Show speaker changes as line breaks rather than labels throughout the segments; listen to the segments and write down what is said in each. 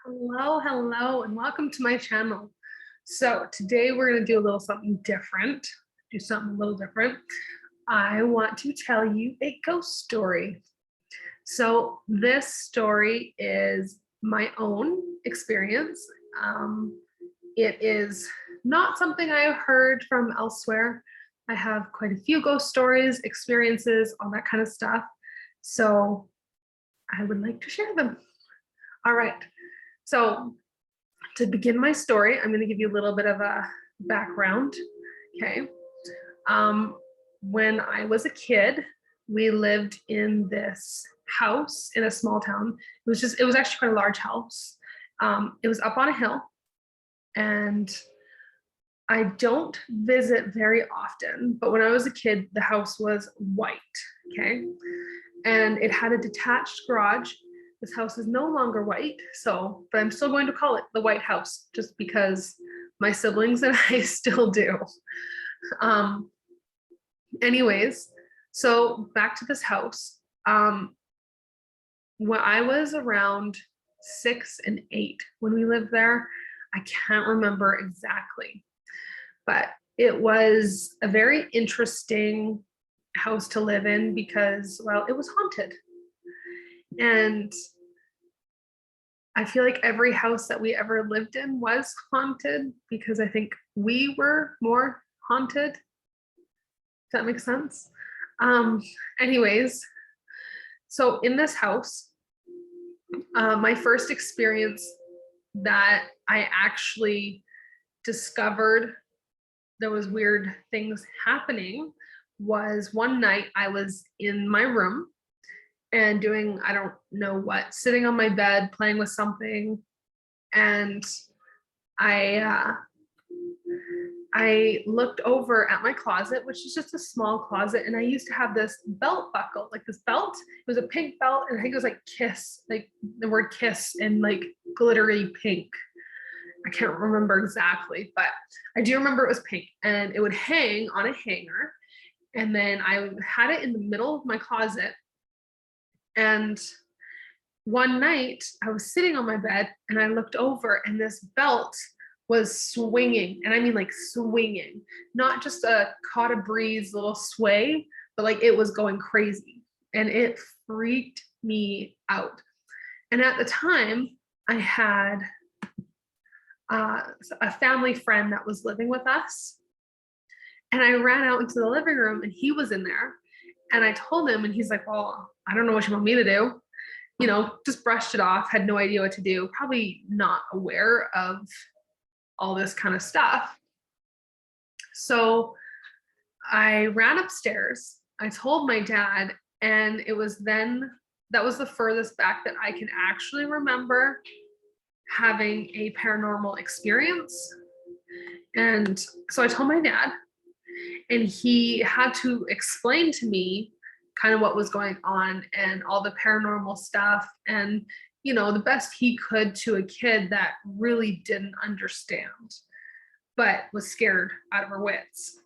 Hello, and welcome to my channel. So today we're going to do a little something different, do something a little different. I want to tell you a ghost story. So this story is my own experience. It is not something I have heard from elsewhere. I have quite a few ghost stories, experiences, all that kind of stuff. So I would like to share them. All right. So to begin my story, I'm going to give you a little bit of a background. Okay. When I was a kid, we lived in this house in a small town. It was actually quite a large house. It was up on a hill, and I don't visit very often, but when I was a kid, the house was white. Okay. And it had a detached garage. This house is no longer white, but I'm still going to call it the White House just because my siblings and I still do. Anyways, so back to this house. When I was around 6 and 8 when we lived there, I can't remember exactly, but it was a very interesting house to live in because, well, it was haunted. And I feel like every house that we ever lived in was haunted because I think we were more haunted. Does that make sense? Anyways, so in this house, my first experience that I actually discovered there was weird things happening was one night I was in my room and doing, I don't know what, sitting on my bed, playing with something. And I looked over at my closet, which is just a small closet. And I used to have this belt buckle, like this belt. It was a pink belt. And I think it was like kiss, like the word kiss in like glittery pink. I can't remember exactly, but I do remember it was pink and it would hang on a hanger. And then I had it in the middle of my closet. And one night I was sitting on my bed and I looked over and this belt was swinging. And I mean like swinging, not just a caught a breeze little sway, but like it was going crazy. And it freaked me out. And at the time, I had a family friend that was living with us. And I ran out into the living room and he was in there. And I told him, and he's like, well, I don't know what you want me to do. You know, just brushed it off, had no idea what to do, probably not aware of all this kind of stuff. So I ran upstairs. I told my dad, and it was then that was the furthest back that I can actually remember having a paranormal experience. And so I told my dad, and he had to explain to me kind of what was going on and all the paranormal stuff and the best he could to a kid that really didn't understand but was scared out of her wits.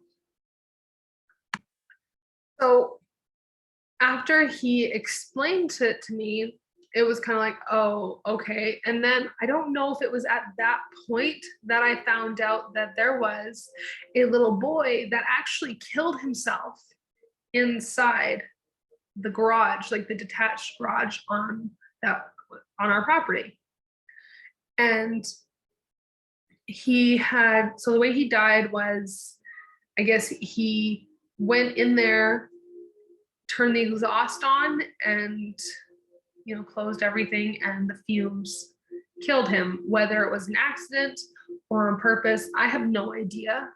So after he explained it to me, it was kind of like, oh, okay. And then I don't know if it was at that point that I found out that there was a little boy that actually killed himself inside the garage, like the detached garage on our property. And so the way he died was, I guess he went in there, turned the exhaust on, and closed everything, and the fumes killed him. Whether it was an accident or on purpose, I have no idea.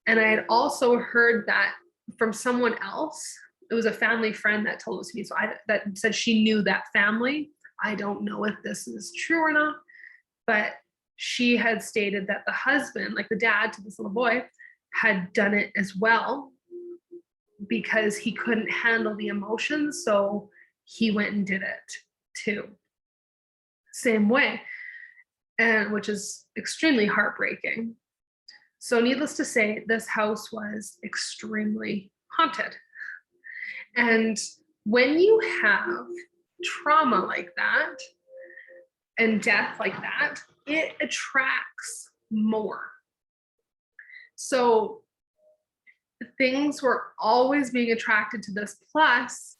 And I had also heard that from someone else. It was a family friend that told it to me. So that said she knew that family. I don't know if this is true or not, but she had stated that the husband, like the dad to this little boy, had done it as well because he couldn't handle the emotions. So he went and did it too. Same way, and which is extremely heartbreaking. So needless to say, this house was extremely haunted. And when you have trauma like that, and death like that, it attracts more. So things were always being attracted to this. Plus,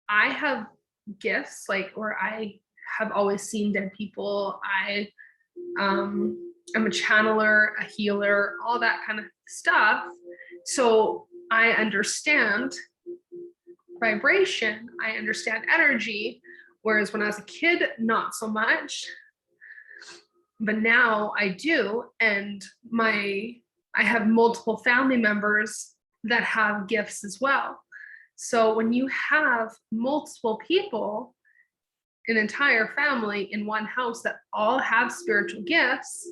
I have gifts, like where I have always seen dead people. I'm a channeler, a healer, all that kind of stuff. So I understand vibration, I understand energy, whereas when I was a kid, not so much. But now I do, and I have multiple family members that have gifts as well. So when you have multiple people, an entire family in one house that all have spiritual gifts,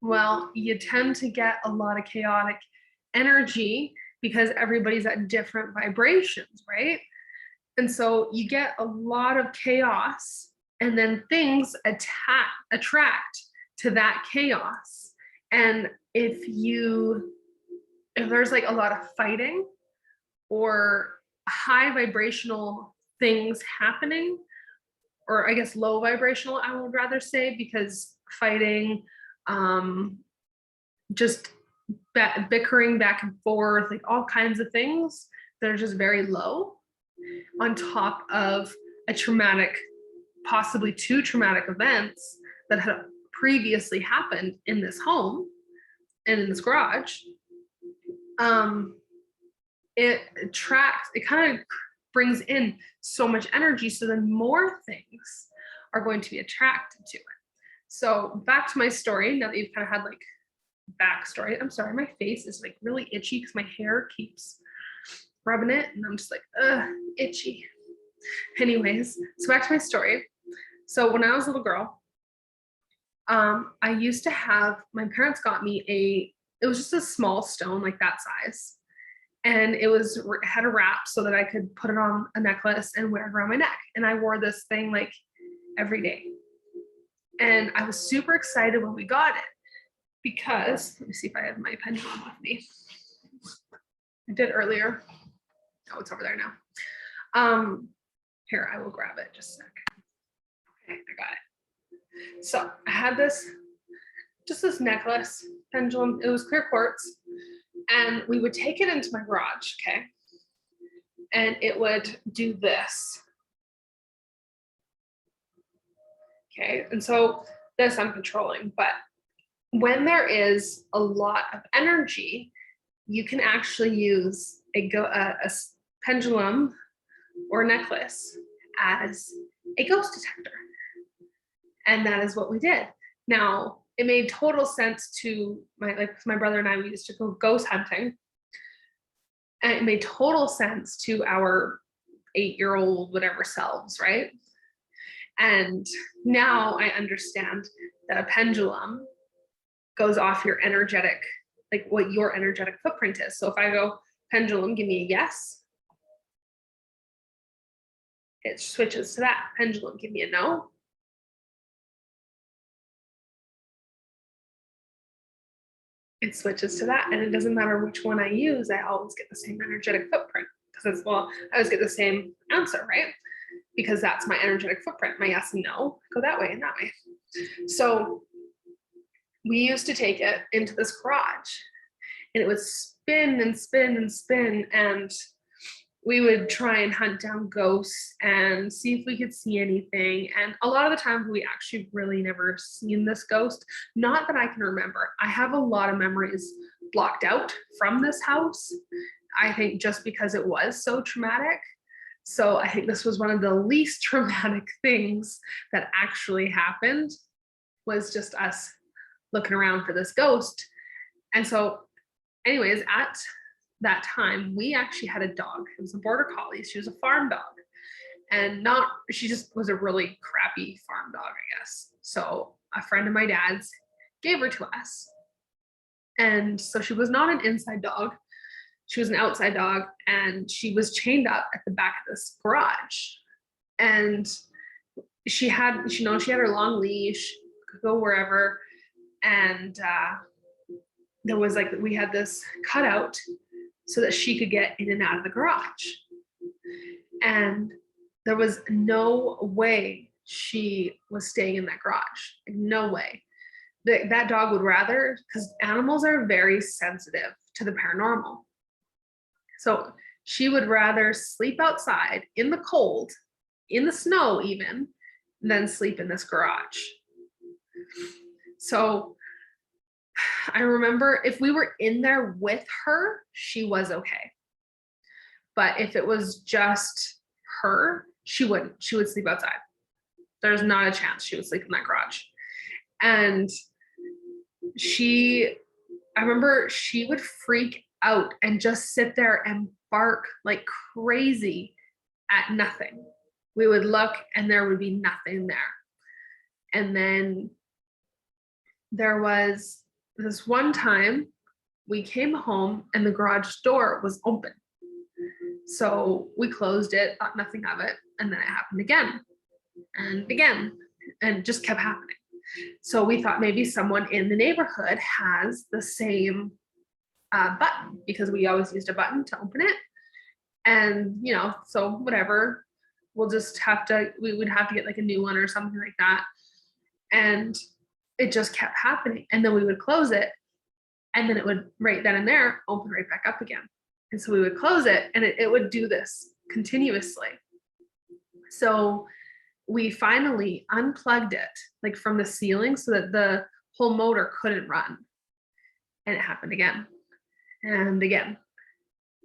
well, you tend to get a lot of chaotic energy because everybody's at different vibrations, right? And so you get a lot of chaos, and then things attract to that chaos. And if there's like a lot of fighting or high vibrational things happening, or I guess low vibrational, I would rather say, because fighting, just bickering back and forth, like all kinds of things that are just very low, on top of a traumatic, possibly two traumatic events that had previously happened in this home and in this garage, it kind of brings in so much energy. So then more things are going to be attracted to it. So back to my story, now that you've kind of had like backstory. I'm sorry, my face is like really itchy because my hair keeps rubbing it and I'm just like, itchy. Anyways, so back to my story. So when I was a little girl, I used to have, my parents got me it was just a small stone like that size. And it had a wrap so that I could put it on a necklace and wear it around my neck. And I wore this thing like every day. And I was super excited when we got it because, let me see if I have my pendulum with me. I did earlier. Oh, it's over there now. Here, I will grab it just a second. Okay, I got it. So I had this necklace, pendulum. It was clear quartz. And we would take it into my garage, okay? And it would do this. Okay, and so this I'm controlling, but when there is a lot of energy, you can actually use a pendulum or necklace as a ghost detector. And that is what we did. Now, it made total sense to my brother and I, we used to go ghost hunting. And it made total sense to our 8-year-old whatever selves, right? And now I understand that a pendulum goes off your energetic, like what your energetic footprint is. So if I go, pendulum, give me a yes, it switches to that. Pendulum, give me a no. It switches to that. And it doesn't matter which one I use, I always get the same energetic footprint. Because I always get the same answer, right? Because that's my energetic footprint. My yes and no go that way and that way. So we used to take it into this garage and it would spin and spin and spin. And we would try and hunt down ghosts and see if we could see anything. And a lot of the times we actually really never seen this ghost. Not that I can remember. I have a lot of memories blocked out from this house. I think just because it was so traumatic. So I think this was one of the least traumatic things that actually happened, was just us looking around for this ghost. And so anyways, at that time, we actually had a dog. It was a border collie. She was a farm dog. And she just was a really crappy farm dog, I guess. So a friend of my dad's gave her to us. And so she was not an inside dog. She was an outside dog, and she was chained up at the back of this garage. And she had her long leash, could go wherever. And we had this cutout so that she could get in and out of the garage. And there was no way she was staying in that garage. Like, no way. That dog would rather, because animals are very sensitive to the paranormal. So she would rather sleep outside in the cold, in the snow even, than sleep in this garage. So I remember if we were in there with her, she was okay. But if it was just her, she wouldn't. She would sleep outside. There's not a chance she would sleep in that garage. And I remember she would freak out and just sit there and bark like crazy at nothing. We would look and there would be nothing there. And then there was this one time we came home and the garage door was open. So we closed it, thought nothing of it. And then it happened again and again, and it just kept happening. So we thought maybe someone in the neighborhood has the same button, because we always used a button to open it. And, so whatever, we would have to get like a new one or something like that. And it just kept happening. And then we would close it, and then it would right then and there open right back up again. And so we would close it, and it would do this continuously. So we finally unplugged it like from the ceiling so that the whole motor couldn't run. And it happened again and again.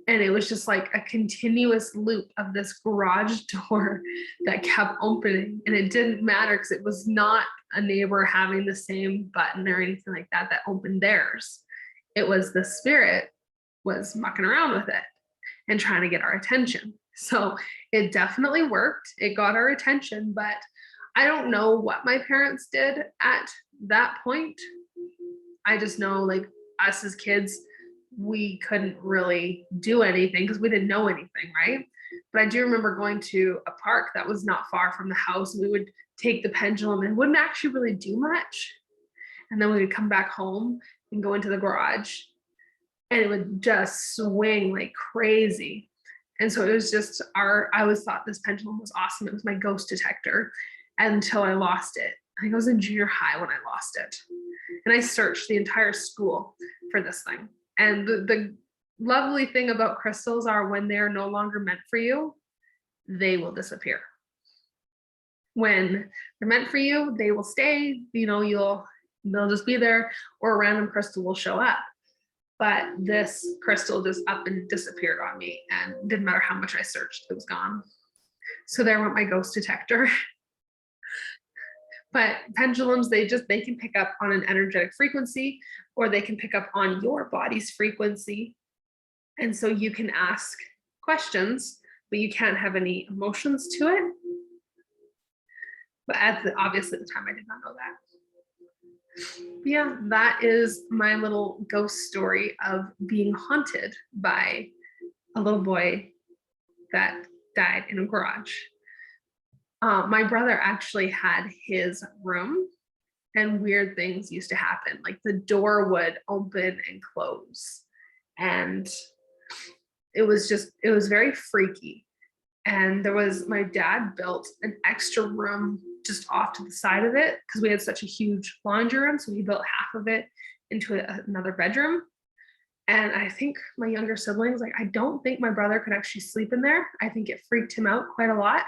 And it was just like a continuous loop of this garage door that kept opening. And it didn't matter, because it was not a neighbor having the same button or anything like that opened theirs. It was the spirit was mucking around with it and trying to get our attention. So it definitely worked. It got our attention, but I don't know what my parents did at that point. I just know, like, us as kids, we couldn't really do anything because we didn't know anything, right? But I do remember going to a park that was not far from the house. We would take the pendulum and it wouldn't actually really do much. And then we would come back home and go into the garage, and it would just swing like crazy. And so it was just I always thought this pendulum was awesome. It was my ghost detector until I lost it. I think I was in junior high when I lost it. And I searched the entire school for this thing. And the lovely thing about crystals are when they're no longer meant for you, they will disappear. When they're meant for you, they will stay, they'll just be there, or a random crystal will show up. But this crystal just up and disappeared on me, and didn't matter how much I searched, it was gone. So there went my ghost detector. But pendulums, they can pick up on an energetic frequency, or they can pick up on your body's frequency. And so you can ask questions, but you can't have any emotions to it. But obviously at the time I did not know that. But yeah, that is my little ghost story of being haunted by a little boy that died in a garage. My brother actually had his room, and weird things used to happen. Like the door would open and close, and it was very freaky. And my dad built an extra room just off to the side of it, because we had such a huge laundry room. So he built half of it into another bedroom. And I think my younger siblings, I don't think my brother could actually sleep in there. I think it freaked him out quite a lot,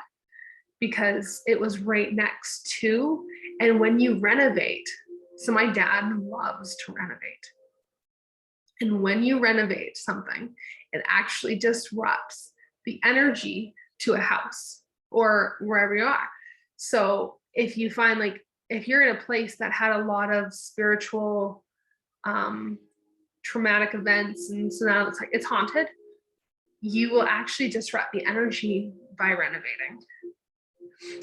because it was right next to, and when you renovate, so my dad loves to renovate. And when you renovate something, it actually disrupts the energy to a house or wherever you are. So if you find, if you're in a place that had a lot of spiritual, traumatic events, and so now it's haunted, you will actually disrupt the energy by renovating.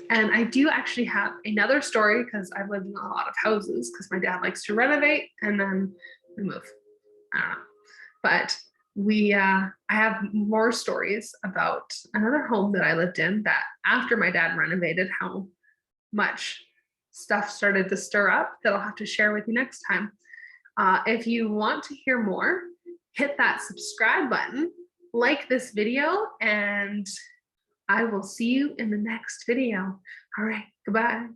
And I do actually have another story, because I've lived in a lot of houses, because my dad likes to renovate and then we move. I don't know. But I have more stories about another home that I lived in, that after my dad renovated, how much stuff started to stir up, that I'll have to share with you next time. If you want to hear more, hit that subscribe button, like this video, and I will see you in the next video. All right. Goodbye.